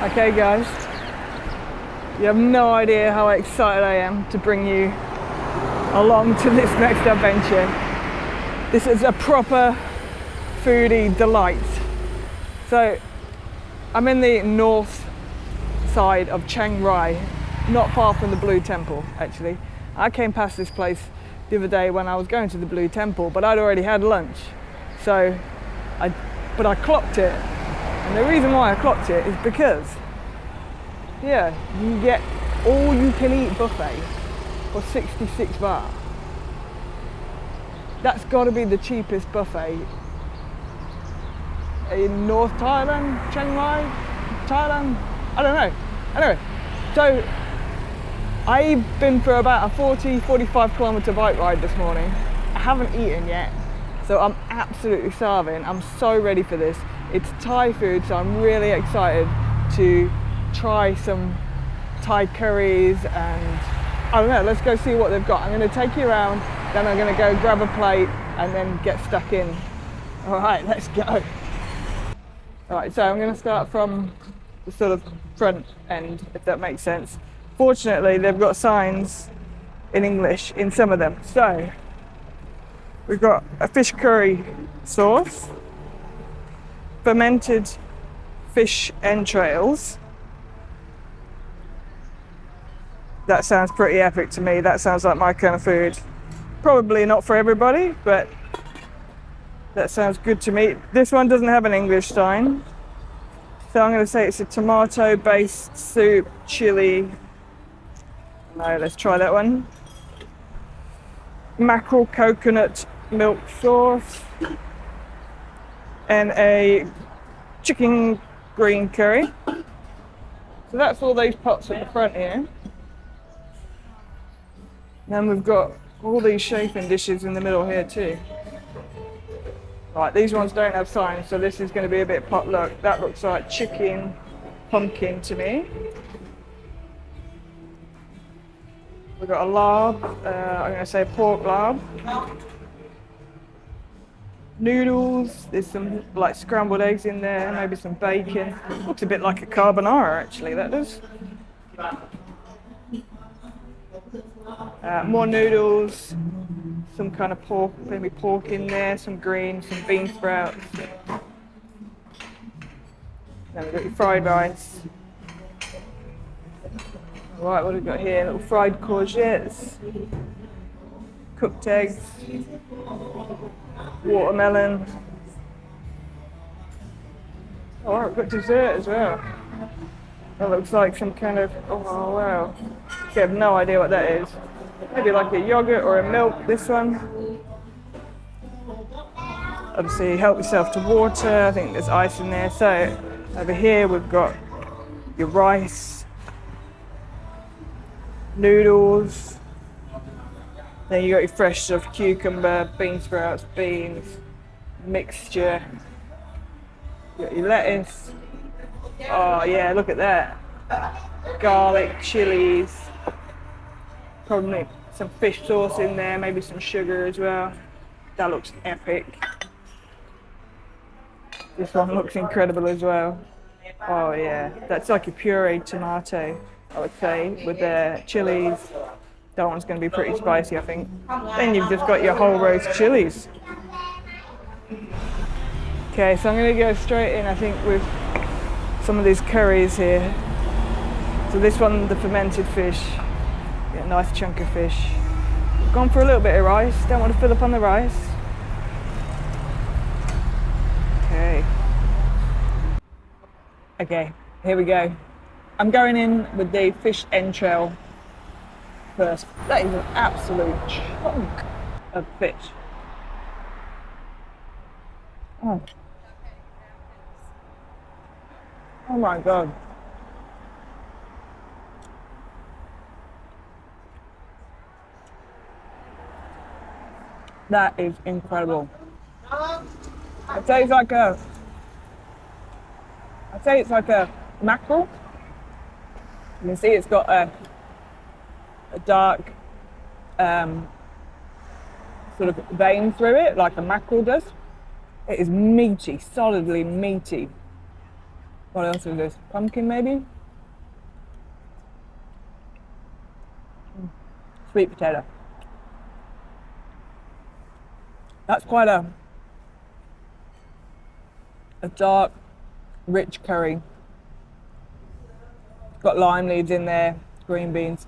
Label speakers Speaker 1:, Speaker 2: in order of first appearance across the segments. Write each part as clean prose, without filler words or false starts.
Speaker 1: Okay guys, you have no idea how excited I am to bring you along to this next adventure. This is a proper foodie delight. So I'm in the north side of Chiang Rai, not far from the Blue Temple actually. I came past this place the other day when I was going to the Blue Temple, but I'd already had lunch. So I clocked it. And the reason why I clocked it is because, yeah, you get all you can eat buffet for 66 baht. That's got to be the cheapest buffet in North Thailand, Chiang Rai, Thailand, I don't know. Anyway, so I've been for about a 40-45 kilometer bike ride this morning. I haven't eaten yet, so I'm absolutely starving. I'm so ready for this. It's Thai food, so I'm really excited to try some Thai curries and I don't know, let's go see what they've got. I'm going to take you around, then I'm going to go grab a plate and then get stuck in. All right, let's go. All right, so I'm going to start from the sort of front end, if that makes sense. Fortunately, they've got signs in English in some of them. So we've got a fish curry sauce, fermented fish entrails. That sounds pretty epic to me. That sounds like my kind of food. Probably not for everybody, but that sounds good to me. This one doesn't have an English sign. So I'm going to say it's a tomato-based soup, chili. No, let's try that one. Mackerel coconut milk sauce. And a chicken green curry. So that's all these pots at the front here. Then we've got all these chafing dishes in the middle here too. Right, these ones don't have signs, so this is going to be a bit potluck. That looks like chicken pumpkin to me. We've got a larb, I'm going to say pork larb. Noodles, there's some like scrambled eggs in there, maybe some bacon. Looks a bit like a carbonara actually, that does. More noodles, some kind of pork, maybe pork in there, some greens, some bean sprouts. Then we've got your fried rice. Right, what have we got here? Little fried courgettes, cooked eggs, watermelon. Oh, we've got dessert as well. That looks like some kind of, oh wow. I have no idea what that is. Maybe like a yogurt or a milk, this one. Obviously help yourself to water, I think there's ice in there. So over here we've got your rice, noodles, then you got your fresh stuff, cucumber, bean sprouts, beans, mixture. You got your lettuce. Oh yeah, look at that. Garlic, chilies, probably some fish sauce in there, maybe some sugar as well. That looks epic. This one looks incredible as well. Oh yeah, that's like a pureed tomato, I would say, with the chilies. That one's going to be pretty spicy, I think. Then you've just got your whole roast chilies. Okay, so I'm going to go straight in, I think, with some of these curries here. So this one, the fermented fish. Get a nice chunk of fish. We've gone for a little bit of rice. Don't want to fill up on the rice. Okay. Okay, here we go. I'm going in with the fish entrail first. That is an absolute chunk of fish. Oh. Oh my God. That is incredible. I'd say it's like a mackerel. You can see it's got a dark sort of vein through it, like a mackerel does. It is meaty, solidly meaty. What else is this? Pumpkin maybe? Sweet potato. That's quite a dark, rich curry. Got lime leaves in there, green beans.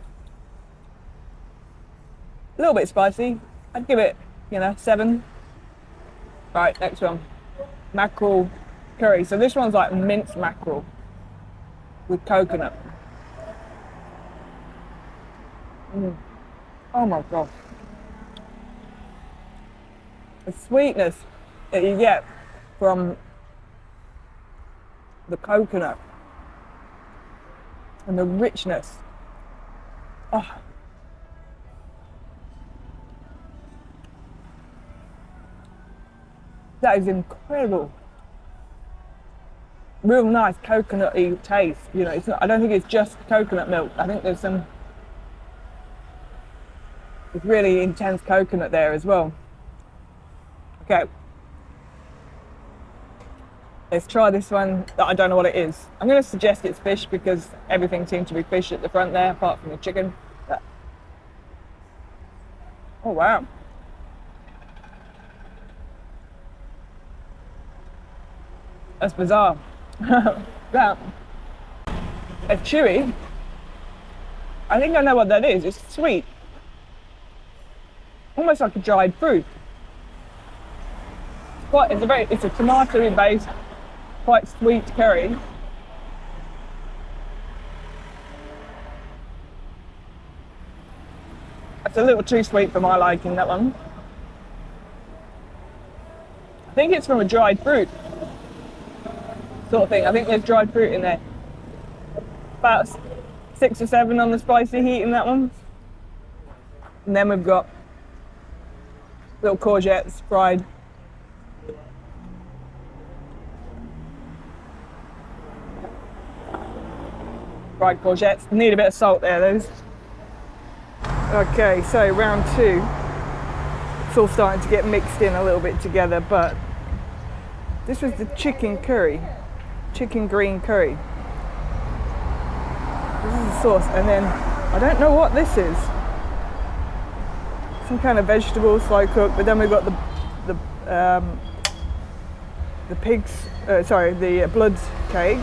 Speaker 1: A little bit spicy. I'd give it, 7. Right, next one. Mackerel curry. So this one's like minced mackerel with coconut. Oh my god. The sweetness that you get from the coconut and the richness. Oh. That is incredible. Real nice coconutty taste. It's not, I don't think it's just coconut milk. I think there's some really intense coconut there as well. Okay. Let's try this one that I don't know what it is. I'm going to suggest it's fish because everything seems to be fish at the front there, apart from the chicken. Oh wow. That's bizarre. That. It's chewy. I think I know what that is. It's sweet. Almost like a dried fruit. It's a tomato based, quite sweet curry. It's a little too sweet for my liking, that one. I think it's from a dried fruit sort of thing. I think there's dried fruit in there. About 6 or 7 on the spicy heat in that one. And then we've got little courgettes fried. Fried courgettes. Need a bit of salt there, those. Okay, so round 2. It's all starting to get mixed in a little bit together, but this was the chicken curry. Chicken green curry. This is the sauce, and then I don't know what this is. Some kind of vegetable, slow cooked, but then we've got the blood cake,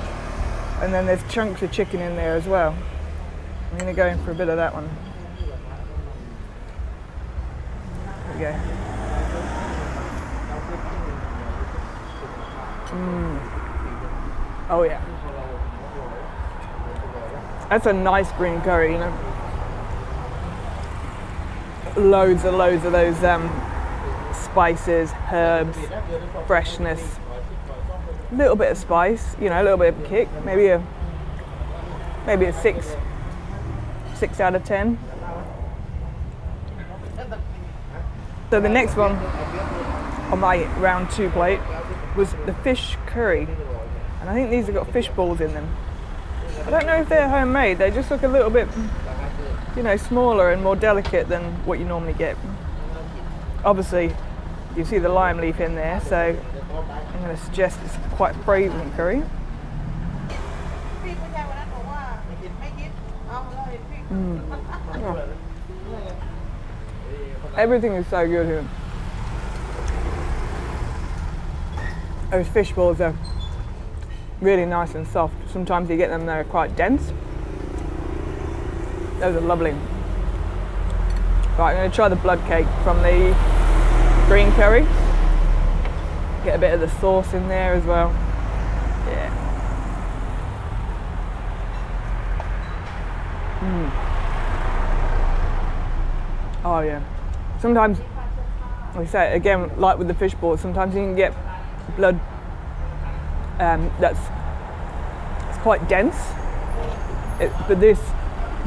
Speaker 1: and then there's chunks of chicken in there as well. I'm going to go in for a bit of that one. There we go. Oh yeah. That's a nice green curry, Loads of those spices, herbs, freshness, a little bit of spice, a little bit of a kick, maybe a 6 out of 10. So the next one on my round 2 plate was the fish curry, and I think these have got fish balls in them. I don't know if they're homemade. They just look a little bit, smaller and more delicate than what you normally get. Obviously, you see the lime leaf in there, so I'm going to suggest it's quite fragrant curry. Oh. Everything is so good here. Those fish balls are really nice and soft. Sometimes you get them, they're quite dense. Those are lovely. Right, I'm going to try the blood cake from the green curry. Get a bit of the sauce in there as well. Yeah. Oh yeah. Sometimes, like I say, again, like with the fish balls, sometimes you can get blood it's quite dense, but this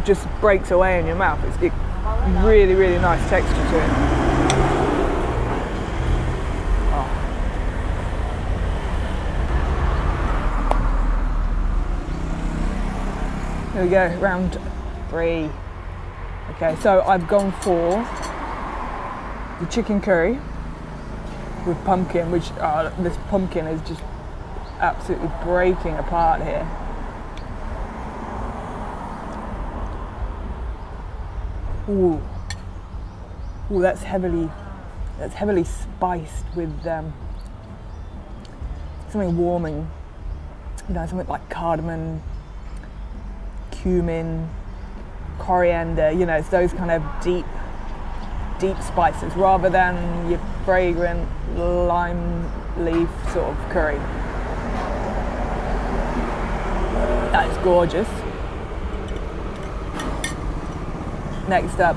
Speaker 1: just breaks away in your mouth. It's really, really nice texture to it. Oh. Here we go, round 3. Okay, so I've gone for the chicken curry with pumpkin, which this pumpkin is just absolutely breaking apart here. Ooh, ooh, that's heavily spiced with something warming. You know, something like cardamom, cumin, coriander. You know, it's those kind of deep spices rather than your fragrant lime leaf sort of curry. That is gorgeous. Next up,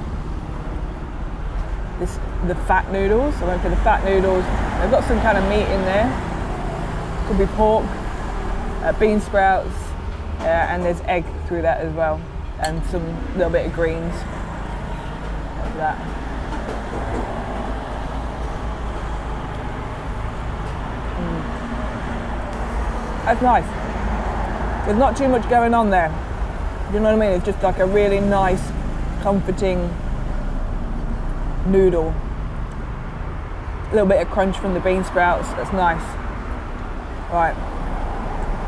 Speaker 1: the fat noodles. I went for the fat noodles. They've got some kind of meat in there. Could be pork, bean sprouts, and there's egg through that as well, and some little bit of greens. Like that. That's nice. There's not too much going on there. You know what I mean? It's just like a really nice, comforting noodle. A little bit of crunch from the bean sprouts. That's nice. Right.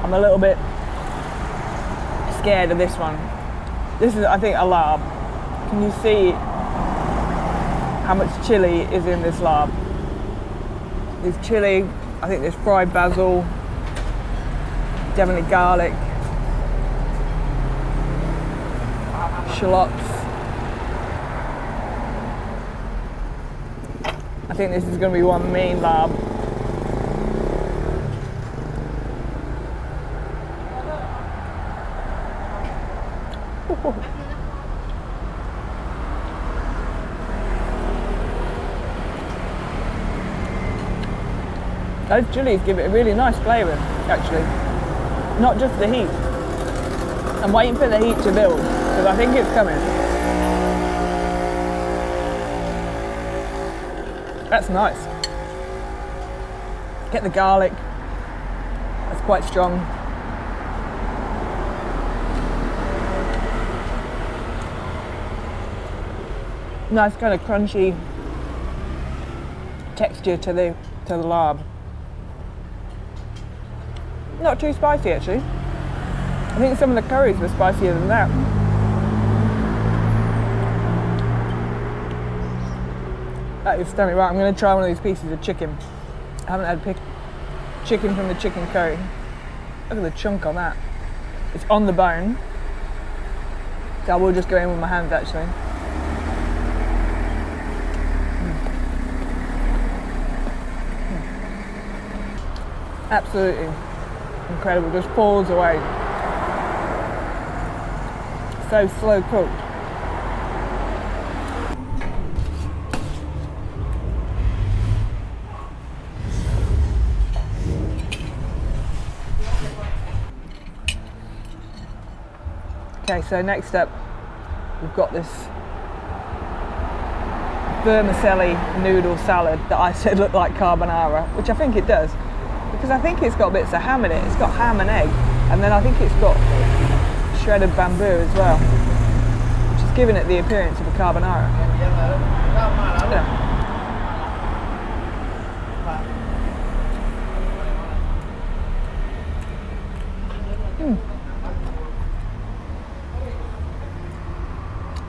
Speaker 1: I'm a little bit scared of this one. This is, I think, a larb. Can you see how much chili is in this larb? There's chili. I think there's fried basil. Definitely garlic, shallots. I think this is going to be one mean larb. Those chilies give it a really nice flavour, actually. Not just the heat. I'm waiting for the heat to build because I think it's coming. That's nice. Get the garlic. That's quite strong. Nice kind of crunchy texture to the larb. Not too spicy actually. I think some of the curries were spicier than that. That is stunning. Right, I'm going to try one of these pieces of chicken. I haven't had chicken from the chicken curry. Look at the chunk on that. It's on the bone. So I will just go in with my hands actually. Absolutely incredible, just falls away. So slow cooked. Okay, so next up we've got this vermicelli noodle salad that I said looked like carbonara, which I think it does. Because I think it's got bits of ham in it. It's got ham and egg, and then I think it's got shredded bamboo as well, which is giving it the appearance of a carbonara. Yeah.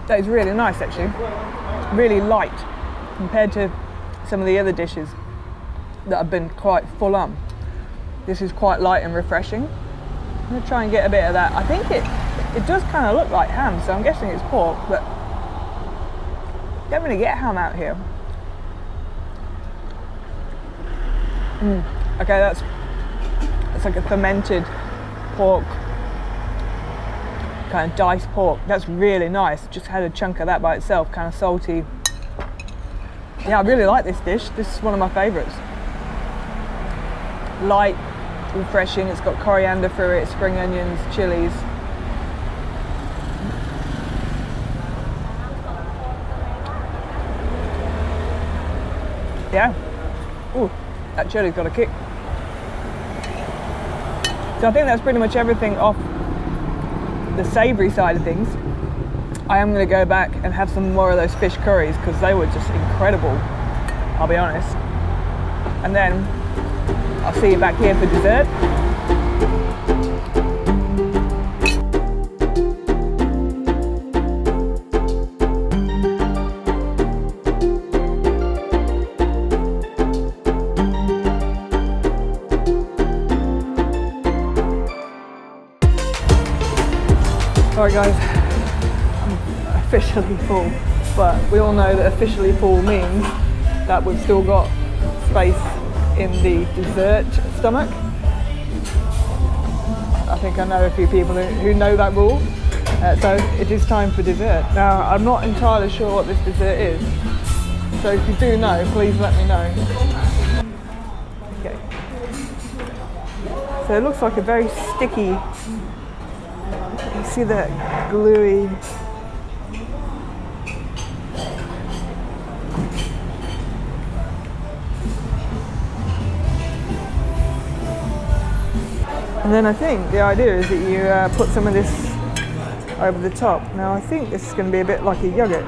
Speaker 1: That is really nice actually. Really light compared to some of the other dishes that have been quite full on. This is quite light and refreshing. I'm going to try and get a bit of that. I think it does kind of look like ham, so I'm guessing it's pork, but you don't really get ham out here. Okay, that's like a fermented pork, kind of diced pork. That's really nice. Just had a chunk of that by itself, kind of salty. Yeah, I really like this dish. This is one of my favourites. Light, refreshing. It's got coriander through it, spring onions, chilies. Yeah. Ooh, that chili's got a kick. So I think that's pretty much everything off the savoury side of things. I am going to go back and have some more of those fish curries because they were just incredible, I'll be honest. And then I'll see you back here for dessert. Alright guys, I'm officially full, but we all know that officially full means that we've still got space in the dessert stomach. I think I know a few people who know that rule. So it is time for dessert. Now, I'm not entirely sure what this dessert is. So if you do know, please let me know. Okay. So it looks like a very sticky, you see that gluey. And then I think the idea is that you put some of this over the top. Now I think this is going to be a bit like a yogurt.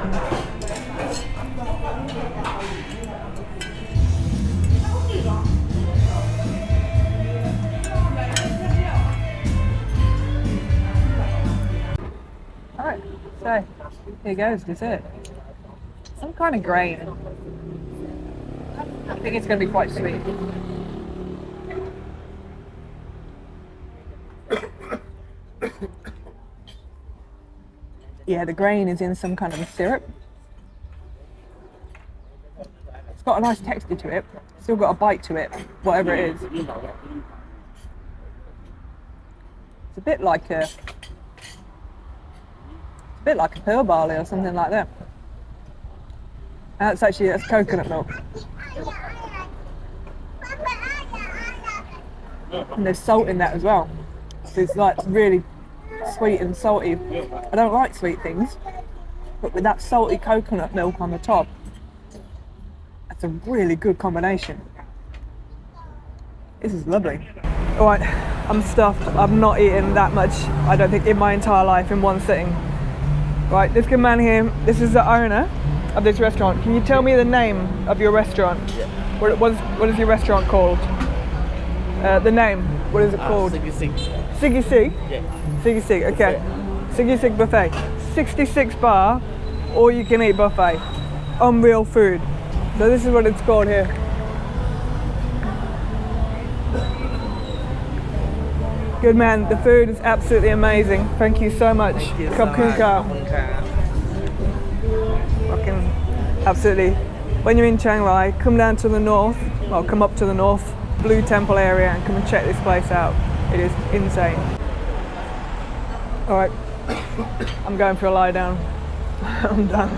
Speaker 1: Alright, so here goes dessert. Some kind of grain. I think it's going to be quite sweet. Yeah, the grain is in some kind of a syrup. It's got a nice texture to it. Still got a bite to it, whatever it is. It's a bit like a pearl barley or something like that. That's coconut milk. And there's salt in that as well. So it's like really sweet and salty. I don't like sweet things, but with that salty coconut milk on the top, that's a really good combination. This is lovely. Alright, I'm stuffed. I've not eaten that much, I don't think, in my entire life in one sitting. Right, this good man here, this is the owner of this restaurant. Can you tell me the name of your restaurant?
Speaker 2: Yeah.
Speaker 1: What is your restaurant called? The name, what is it called?
Speaker 2: Siggy Sig.
Speaker 1: Siggy Sig?
Speaker 2: Yeah.
Speaker 1: Siggy Sig, okay. Siggy Sig buffet. 66 baht, all you can eat buffet. Unreal food. So this is what it's called here. Good man, the food is absolutely amazing. Thank you so much. Khop khun ka. Fucking absolutely. When you're in Chiang Rai, come down to the north, well, come up to the north, Blue Temple area, and come and check this place out. It is insane. All right, I'm going for a lie down. I'm done.